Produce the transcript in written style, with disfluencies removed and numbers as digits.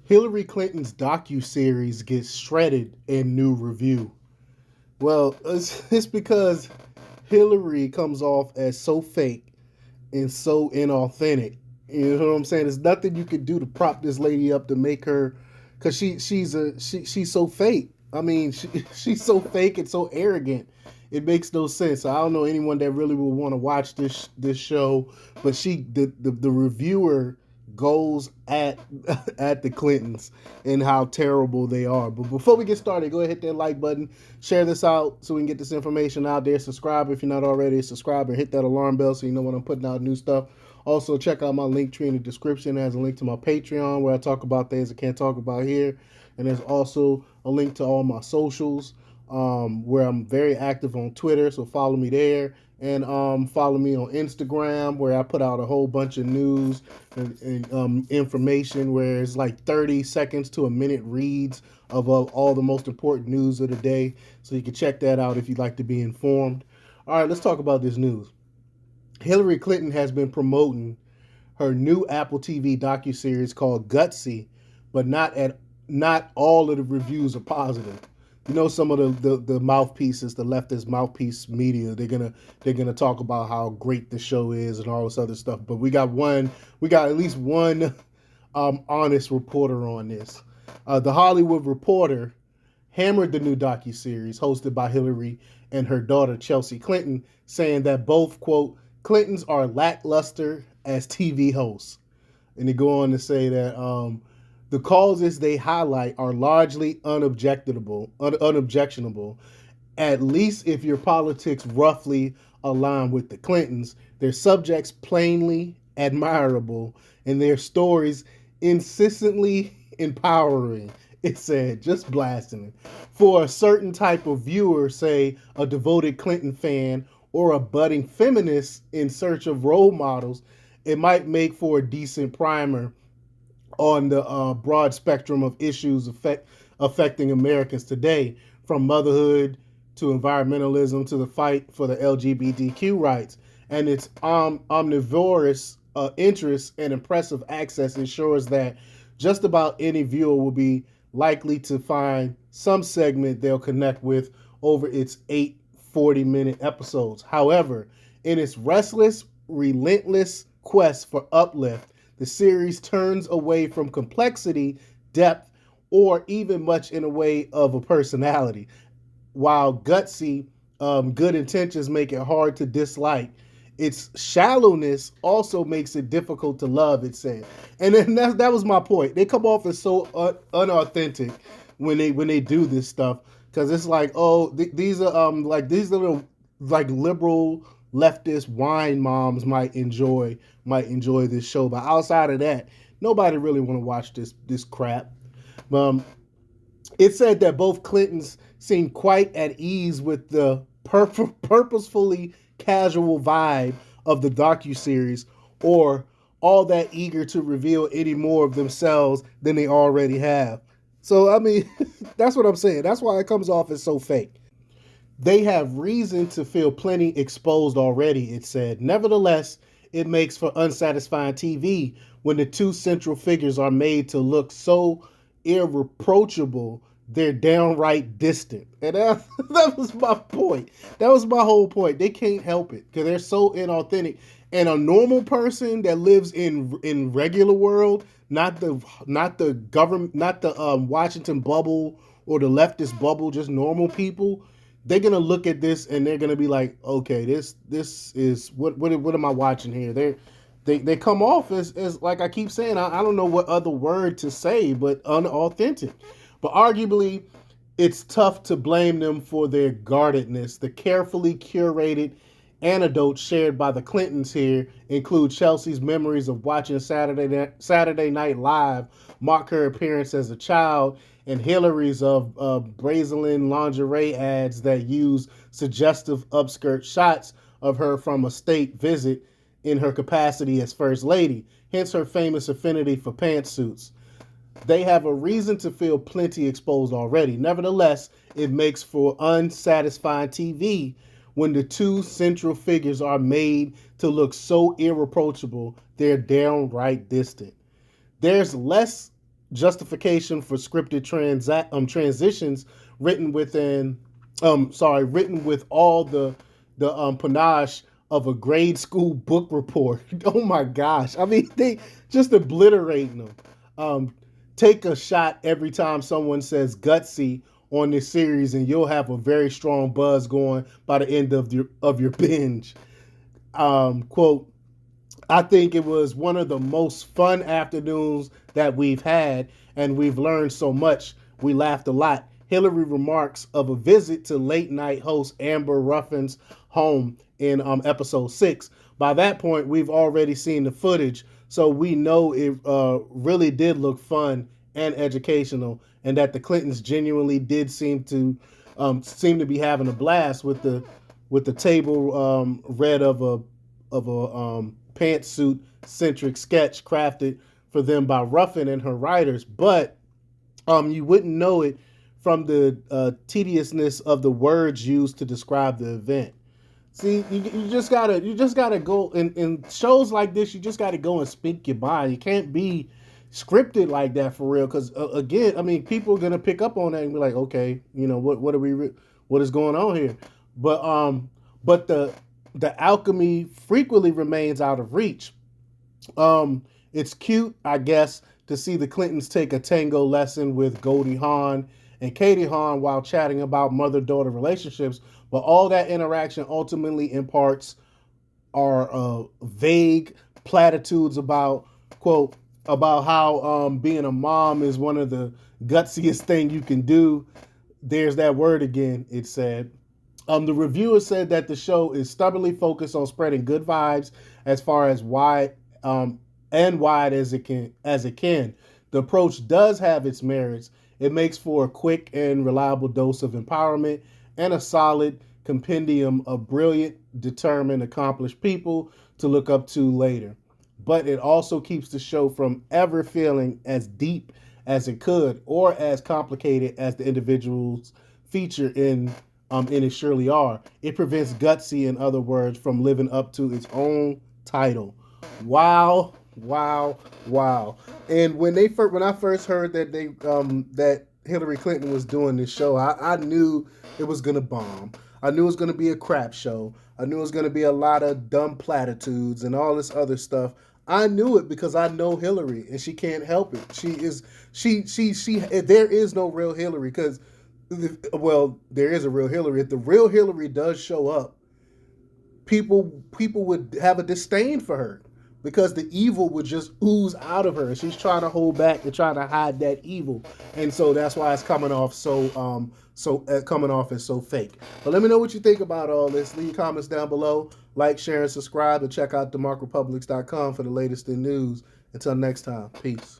Hillary Clinton's Docuseries gets shredded in new review. Well, it's because Hillary comes off as so fake and so inauthentic. You know what I'm saying? There's nothing you could do to prop this lady up to make her, because she's so fake. I mean, she's so fake and so arrogant. It makes no sense. I don't know anyone that really would want to watch this show, but the reviewer goes at at the Clintons and how terrible they are. But before we get started, go ahead and hit that like button, share this out so we can get this information out there. Subscribe if you're not already a subscriber. Hit that alarm bell so you know when I'm putting out new stuff. Also, check out my link tree in the description. It has a link to my Patreon where I talk about things I can't talk about here. And there's also a link to all my socials where I'm very active on Twitter. So follow me there. And follow me on Instagram where I put out a whole bunch of news and information where it's like 30 seconds to a minute reads of all the most important news of the day. So you can check that out if you'd like to be informed. All right, let's talk about this news. Hillary Clinton has been promoting her new Apple TV docuseries called Gutsy, but not all of the reviews are positive. You know, some of the mouthpieces, the leftist mouthpiece media, they're gonna talk about how great the show is and all this other stuff. But we got at least one honest reporter on this. The Hollywood Reporter hammered the new docuseries hosted by Hillary and her daughter Chelsea Clinton, saying that both, quote, Clintons are lackluster as TV hosts. And they go on to say that the causes they highlight are largely unobjectionable. At least if your politics roughly align with the Clintons, their subjects plainly admirable, and their stories insistently empowering. It said, just blasting it. For a certain type of viewer, say a devoted Clinton fan or a budding feminist in search of role models, it might make for a decent primer on the broad spectrum of issues affecting Americans today, from motherhood to environmentalism to the fight for the LGBTQ rights. And its omnivorous interest and impressive access ensures that just about any viewer will be likely to find some segment they'll connect with over its 8 40-minute episodes. However, in its restless, relentless quest for uplift, the series turns away from complexity, depth, or even much in a way of a personality. While gutsy, good intentions make it hard to dislike, its shallowness also makes it difficult to love, it said. And then that was my point. They come off as so unauthentic when they do this stuff, because it's like, oh, these are like these little like liberal leftist wine moms might enjoy this show, but outside of that, nobody really want to watch this crap. Um, it said that both Clintons seemed quite at ease with the purposefully casual vibe of the docuseries, or all that eager to reveal any more of themselves than they already have. So, I mean, that's what I'm saying. That's why it comes off as so fake. They have reason to feel plenty exposed already, it said. Nevertheless, it makes for unsatisfying TV when the two central figures are made to look so irreproachable they're downright distant. And that was my point. That was my whole point. They can't help it because they're so inauthentic. And a normal person that lives in regular world, not the government, not the Washington bubble or the leftist bubble, just normal people, they're gonna look at this and they're gonna be like, okay, this is what am I watching here? They come off as like I keep saying, I don't know what other word to say, but unauthentic. But arguably, it's tough to blame them for their guardedness. The carefully curated anecdotes shared by the Clintons here include Chelsea's memories of watching Saturday Night Live mock her appearance as a child, and Hillary's of brazen lingerie ads that use suggestive upskirt shots of her from a state visit in her capacity as First Lady, hence her famous affinity for pantsuits. They have a reason to feel plenty exposed already. Nevertheless, it makes for unsatisfying TV when the two central figures are made to look so irreproachable they're downright distant. There's less justification for scripted transitions written within written with all the panache of a grade school book report. Oh my gosh. I mean, they just obliterating them. Um, take a shot every time someone says gutsy on this series, and you'll have a very strong buzz going by the end of your binge. Quote, I think it was one of the most fun afternoons that we've had, and we've learned so much. We laughed a lot. Hillary remarks of a visit to late night host Amber Ruffin's home in episode 6. By that point, we've already seen the footage, so we know it really did look fun and educational, and that the Clintons genuinely did seem to be having a blast with the table read of a pantsuit centric sketch crafted for them by Ruffin and her writers, but you wouldn't know it from the tediousness of the words used to describe the event. See, you just gotta go in shows like this. You just gotta go and speak your mind. You can't be scripted like that for real. Because again, I mean, people are gonna pick up on that and be like, okay, you know what is going on here? But but the alchemy frequently remains out of reach. It's cute, I guess, to see the Clintons take a tango lesson with Goldie Hawn and Katie Hawn while chatting about mother-daughter relationships, but all that interaction ultimately imparts are vague platitudes about quote about how being a mom is one of the gutsiest thing you can do. There's that word again. It said. The reviewer said that the show is stubbornly focused on spreading good vibes as far as wide as it can. The approach does have its merits. It makes for a quick and reliable dose of empowerment and a solid compendium of brilliant, determined, accomplished people to look up to later. But it also keeps the show from ever feeling as deep as it could or as complicated as the individuals featured in it surely are. It prevents Gutsy, in other words, from living up to its own title. Wow, wow, wow. And when I first heard that that Hillary Clinton was doing this show, I knew it was gonna bomb. I knew it was gonna be a crap show. I knew it was gonna be a lot of dumb platitudes and all this other stuff. I knew it because I know Hillary and she can't help it. She there is no real Hillary because well, there is a real Hillary. If the real Hillary does show up, people would have a disdain for her because the evil would just ooze out of her. She's trying to hold back and trying to hide that evil, and so that's why it's coming off coming off as so fake. But let me know what you think about all this. Leave comments down below. Like, share, and subscribe, and check out themarkrepublics.com for the latest in news. Until next time, peace.